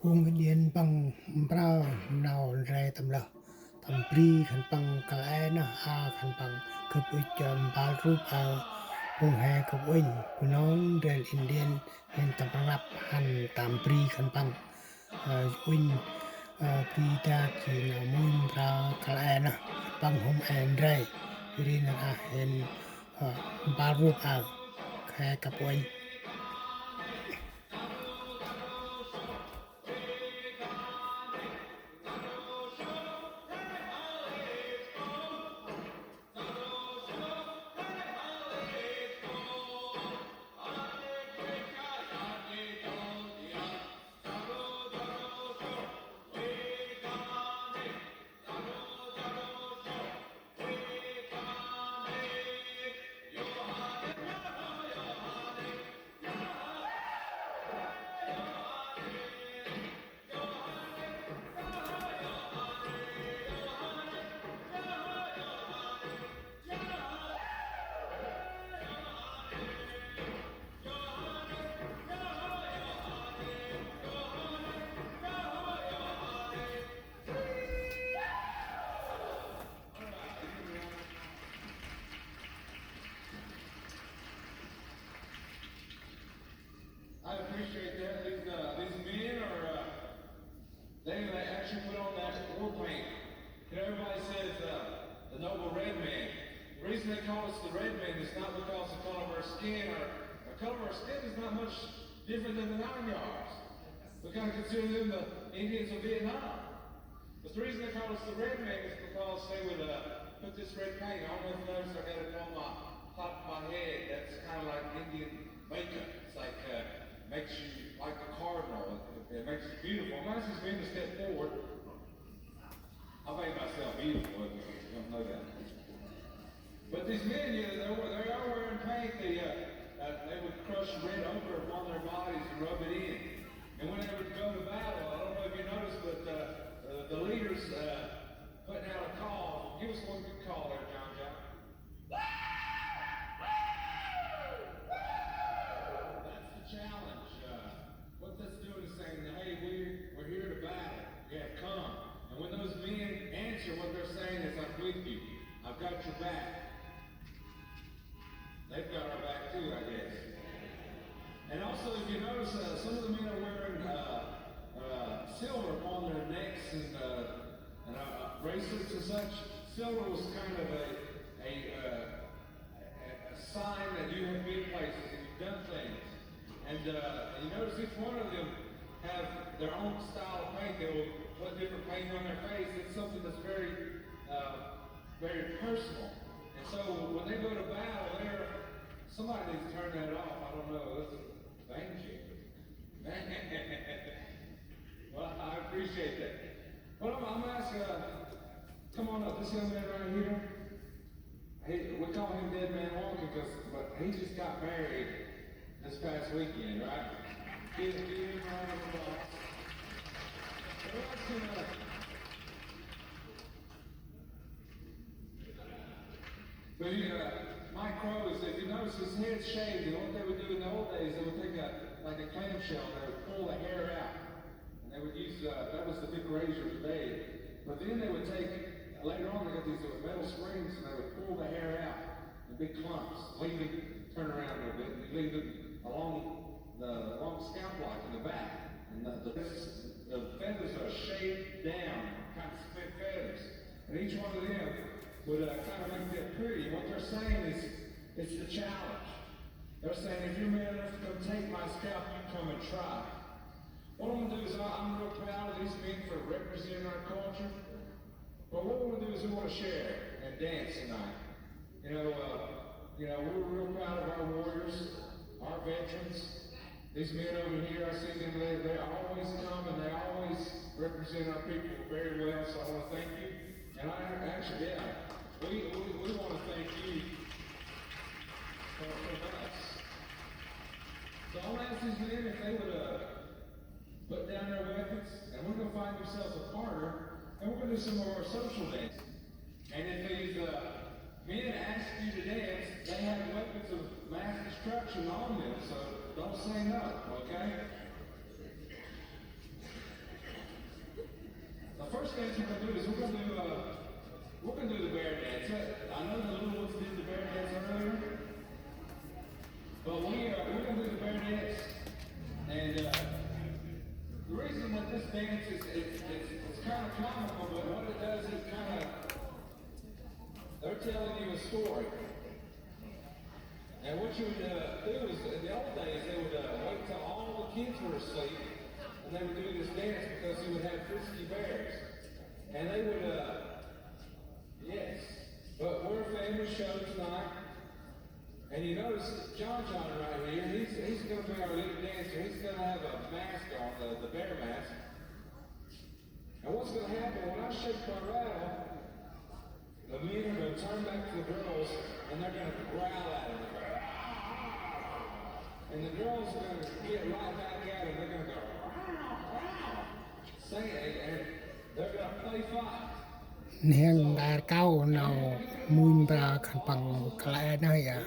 Kung Indian pang brau nào re tam la tam pri khan pang kal na a khan pang kap jam bal rup a kung he kap win punon rel Indian hen tam rap han tam pri khan pang win pri ta ki na mun bra kal na pang hom en re rin a hen bal rup a khe kap win. I appreciate that. These men are, they actually put on that war paint. You know, everybody says the noble red man. The reason they call us the red man is not because the color of our skin. Our color of our skin is not much different than the 9 yards. We kind of consider them the Indians of Vietnam. But the reason they call us the red man is because they would put this red paint. I don't know if you noticed I had it on my top of my head. That's kind of like Indian makeup. It's like makes you like a cardinal. It makes you beautiful. I'm asking me to step forward. I made myself beautiful. You don't know that. But these men, they are wearing paint. They would crush red ochre upon their bodies and rub it in. And when they would go to battle, I don't know if you noticed, but the leaders putting out a call. Give us one good call there, John John. That's the challenge. What that's doing is saying, hey, we're here to battle. Yeah, come. And when those men answer, what they're saying is, I'm with you. I've got your back. They've got our back too, I guess. And also, if you notice, some of the men are wearing silver upon their necks and bracelets and such. Silver was kind of a sign that you have been places and you've done things. And you notice each one of them have their own style of paint. They will put different paint on their face. It's something that's very personal. And so when they go to battle, somebody needs to turn that off. I don't know. Thank you. Well, I appreciate that. Well, I'm asking, come on up. This young man right here, we call him Dead Man Walking but he just got married this past weekend, right? Give him a round of applause. But Mike Crowe is, if you notice, his head's shaved, and what they would do in the old days, they would take like a clamshell, and they would pull the hair out. And they would use, that was the big razor today. But then they would take, later on, they got these metal springs, and they would pull the hair out in big clumps, leave it, turn around a little bit, and leave it along the scalp lock in the back. And the feathers are shaved down, kind of split feathers. And each one of them would kind of make that pretty. What they're saying is, it's the challenge. They're saying, if you're man enough to come take my scalp, you come and try. What I'm going to do is, I'm real proud of these men for representing our culture. But what we want to do is we want to share and dance tonight. We're real proud of our warriors, our veterans. These men over here, I see them, they always come and they always represent our people very well, so I want to thank you. And we want to thank you for us. So I'll ask these men if they would put down their weapons, and we're going to find ourselves a partner, and we're going to do some of our social dance. And if these men ask you to dance, they have weapons of mass destruction on them, so don't say no, okay? dance we're gonna do is we're gonna do the bear dance. I know the little ones did the bear dance earlier, but we're gonna do the bear dance, and the reason that this dance is it's kind of comical, but what it does is kind of they're telling you a story. And what you would do is, in the old days, they would wait till all the kids were asleep, and they would do this dance because you would have frisky bears. And they would, yes. But we're a family show tonight, and you notice John right here, he's going to be our lead dancer. He's going to have a mask on, the bear mask. And what's going to happen, when I shake my rattle, the men are going to turn back to the girls, and they're going to growl at them. And the girls are going to get right back at them. They're going to go, sing it, and they're going to play fight. នាងដែលកៅនៅមួយប្រាខាងប៉ងក្លែណៃអា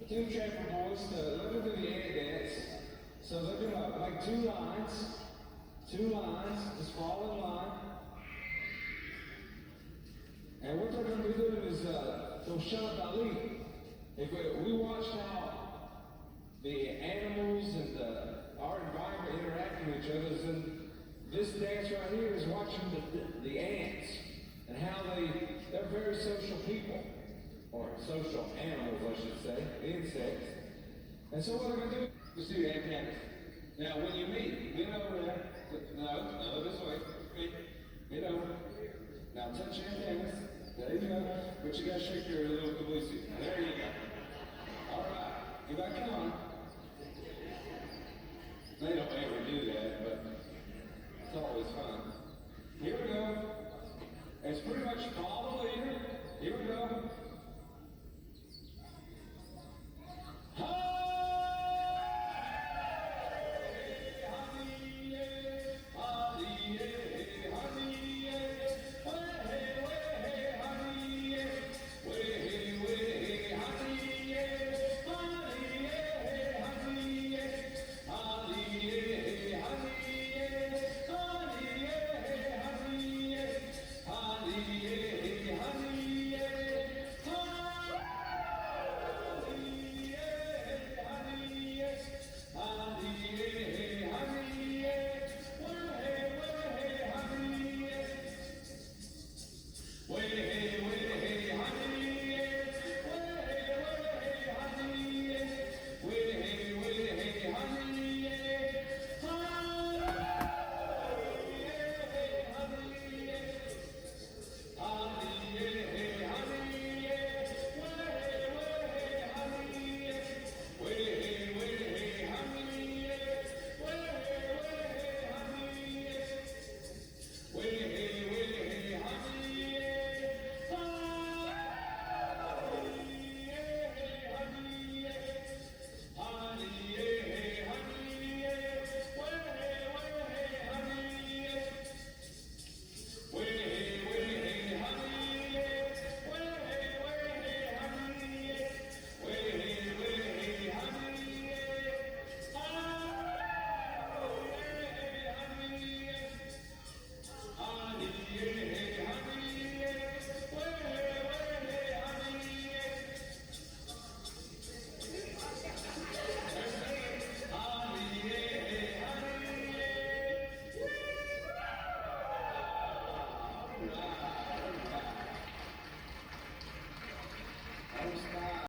Two champion boys to let them do the air dance. So they're gonna like two lines, just fall in line. And what they're gonna be doing is Shoshana Ali. If we watched how the animals and our environment interact with each other, and this dance right here is watching the ants and how they're very social people. Or social animals, I should say, insects. And so what I'm going to do is do that dance. Now, when you meet, get over there. No, this way. Get over. Now, touch your hands. There you go. But you got to shake your little caboose. There you go. All right. Get back on.